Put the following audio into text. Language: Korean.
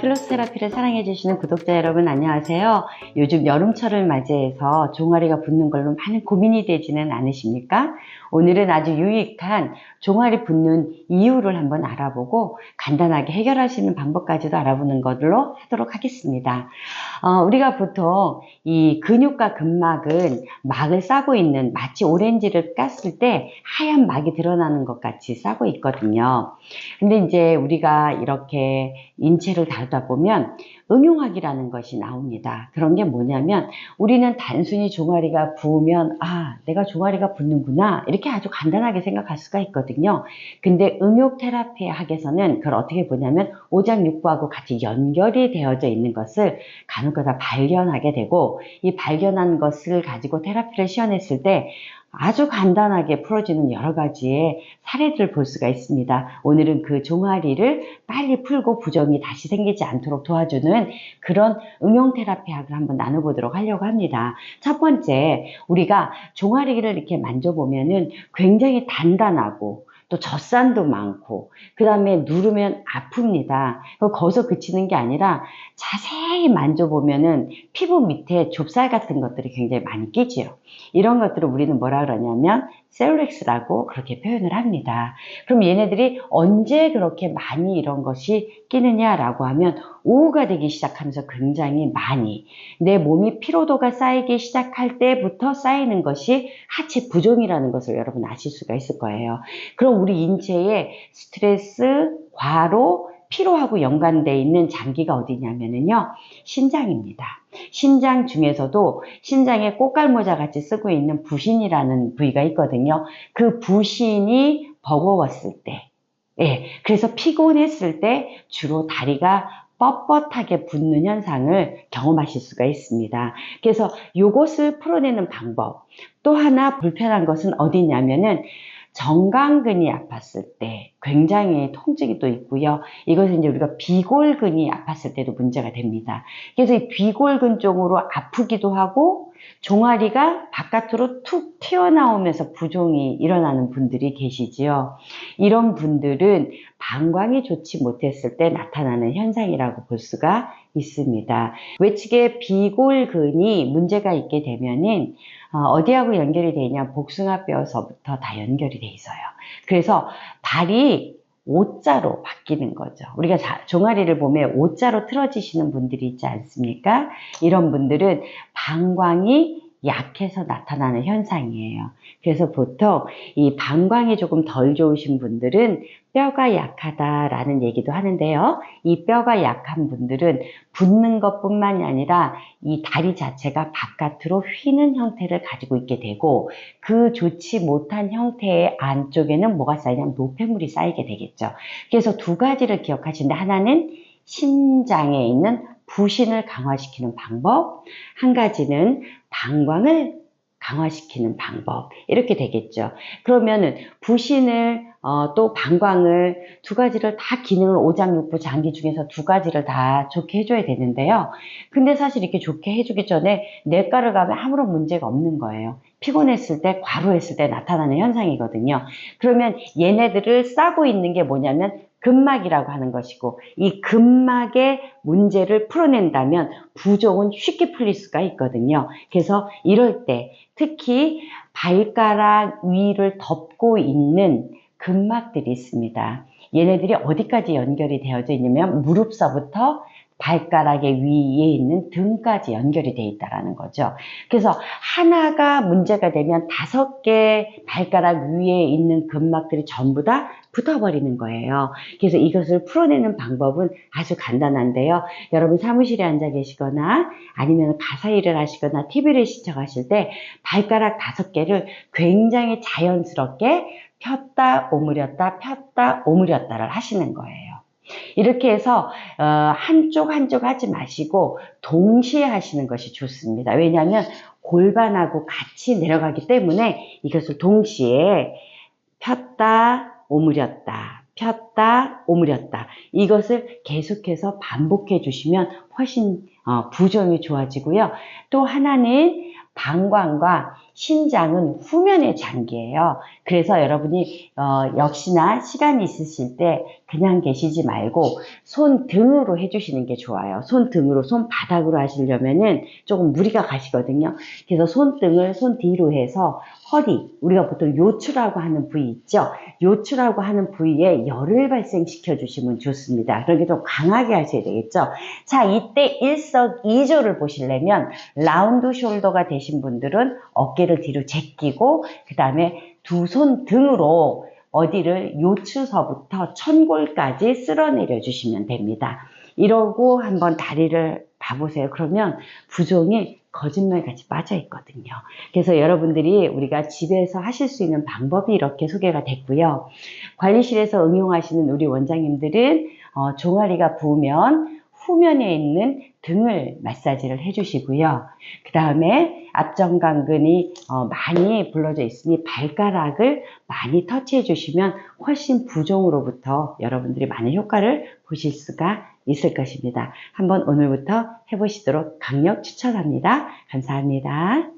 나우틸러스 테라피를 사랑해주시는 구독자 여러분 안녕하세요. 요즘 여름철을 맞이해서 종아리가 붓는 걸로 많은 고민이 되지는 않으십니까? 오늘은 아주 유익한 종아리 붓는 이유를 한번 알아보고 간단하게 해결할 수 있는 방법까지도 알아보는 걸로 하도록 하겠습니다. 우리가 보통 이 근육과 근막은 막을 싸고 있는, 마치 오렌지를 깠을 때 하얀 막이 드러나는 것 같이 싸고 있거든요. 근데 이제 우리가 이렇게 인체를 다루다 보면 응용학이라는 것이 나옵니다. 그런 게 뭐냐면 우리는 단순히 종아리가 부으면 내가 종아리가 붓는구나 이렇게 아주 간단하게 생각할 수가 있거든요. 근데 응용 테라피 학에서는 그걸 어떻게 보냐면 오장육부하고 같이 연결이 되어져 있는 것을 간혹가다 발견하게 되고, 이 발견한 것을 가지고 테라피를 시연했을 때 아주 간단하게 풀어지는 여러 가지의 사례들을 볼 수가 있습니다. 오늘은 그 종아리를 빨리 풀고 부종이 다시 생기지 않도록 도와주는 그런 응용 테라피학을 한번 나눠보도록 하려고 합니다. 첫 번째, 우리가 종아리를 이렇게 만져보면은 굉장히 단단하고 또 젖산도 많고 그 다음에 누르면 아픕니다. 거기서 그치는 게 아니라 자세히 만져보면은 피부 밑에 좁쌀 같은 것들이 굉장히 많이 끼지요. 이런 것들을 우리는 뭐라 그러냐면 셀룰렉스라고 그렇게 표현을 합니다. 그럼 얘네들이 언제 그렇게 많이 이런 것이 끼느냐라고 하면 오후가 되기 시작하면서 굉장히 많이, 내 몸이 피로도가 쌓이기 시작할 때부터 쌓이는 것이 하체 부종이라는 것을 여러분 아실 수가 있을 거예요. 그럼 우리 인체에 스트레스, 과로, 피로하고 연관되어 있는 장기가 어디냐면요, 신장입니다. 신장 중에서도 신장에 꽃갈모자 같이 쓰고 있는 부신이라는 부위가 있거든요. 그 부신이 버거웠을 때, 그래서 피곤했을 때 주로 다리가 뻣뻣하게 붓는 현상을 경험하실 수가 있습니다. 그래서 이것을 풀어내는 방법, 또 하나 불편한 것은 어디냐면은 정강근이 아팠을 때 굉장히 통증이 또 있고요. 이것은 이제 우리가 비골근이 아팠을 때도 문제가 됩니다. 그래서 이 비골근 쪽으로 아프기도 하고 종아리가 바깥으로 툭 튀어나오면서 부종이 일어나는 분들이 계시지요. 이런 분들은 방광이 좋지 못했을 때 나타나는 현상이라고 볼 수가 있습니다. 외측에 비골근이 문제가 있게 되면은 어디하고 연결이 되냐, 복숭아뼈서부터 다 연결이 돼 있어요. 그래서 발이 O자로 바뀌는 거죠. 우리가 종아리를 보면 O자로 틀어지시는 분들이 있지 않습니까? 이런 분들은 방광이 약해서 나타나는 현상이에요. 그래서 보통 이 방광이 조금 덜 좋으신 분들은 뼈가 약하다라는 얘기도 하는데요. 이 뼈가 약한 분들은 붓는 것뿐만이 아니라 이 다리 자체가 바깥으로 휘는 형태를 가지고 있게 되고, 그 좋지 못한 형태의 안쪽에는 뭐가 쌓이냐면 노폐물이 쌓이게 되겠죠. 그래서 두 가지를 기억하시는데, 하나는 신장에 있는 부신을 강화시키는 방법, 한 가지는 방광을 강화시키는 방법, 이렇게 되겠죠. 그러면은 부신을 또 방광을, 두 가지를 다 기능을, 오장육부 장기 중에서 두 가지를 다 좋게 해줘야 되는데요. 근데 사실 이렇게 좋게 해주기 전에 내과를 가면 아무런 문제가 없는 거예요. 피곤했을 때, 과로했을 때 나타나는 현상이거든요. 그러면 얘네들을 싸고 있는 게 뭐냐면 근막이라고 하는 것이고, 이 근막의 문제를 풀어낸다면 부종은 쉽게 풀릴 수가 있거든요. 그래서 이럴 때 특히 발가락 위를 덮고 있는 근막들이 있습니다. 얘네들이 어디까지 연결이 되어져 있냐면 무릎서부터 발가락의 위에 있는 등까지 연결이 되어 있다는 거죠. 그래서 하나가 문제가 되면 5개 발가락 위에 있는 근막들이 전부 다 붙어버리는 거예요. 그래서 이것을 풀어내는 방법은 아주 간단한데요. 여러분 사무실에 앉아 계시거나 아니면 가사 일을 하시거나 TV를 시청하실 때 발가락 5개를 굉장히 자연스럽게 폈다 오므렸다 폈다 오므렸다를 하시는 거예요. 이렇게 해서 한쪽 하지 마시고 동시에 하시는 것이 좋습니다. 왜냐하면 골반하고 같이 내려가기 때문에 이것을 동시에 폈다 오므렸다 폈다 오므렸다, 이것을 계속해서 반복해 주시면 훨씬 부종이 좋아지고요. 또 하나는 방광과 신장은 후면의 장기예요. 그래서 여러분이 역시나 시간이 있으실 때 그냥 계시지 말고 손등으로 해주시는 게 좋아요. 손등으로, 손바닥으로 하시려면은 조금 무리가 가시거든요. 그래서 손등을 손 뒤로 해서 허리, 우리가 보통 요추라고 하는 부위 있죠? 요추라고 하는 부위에 열을 발생시켜 주시면 좋습니다. 그러니까 좀 강하게 하셔야 되겠죠? 자, 이때 일석이조를 보시려면 라운드 숄더가 되신 분들은 어깨를 뒤로 제끼고 그 다음에 두 손 등으로 어디를 요추서부터 천골까지 쓸어내려 주시면 됩니다. 이러고 한번 다리를 봐보세요. 그러면 부종이 거짓말같이 빠져 있거든요. 그래서 여러분들이 우리가 집에서 하실 수 있는 방법이 이렇게 소개가 됐고요. 관리실에서 응용하시는 우리 원장님들은 종아리가 부으면 후면에 있는 등을 마사지를 해주시고요. 그 다음에 앞정강근이 많이 불러져 있으니 발가락을 많이 터치해 주시면 훨씬 부종으로부터 여러분들이 많은 효과를 보실 수가 있을 것입니다. 한번 오늘부터 해보시도록 강력 추천합니다. 감사합니다.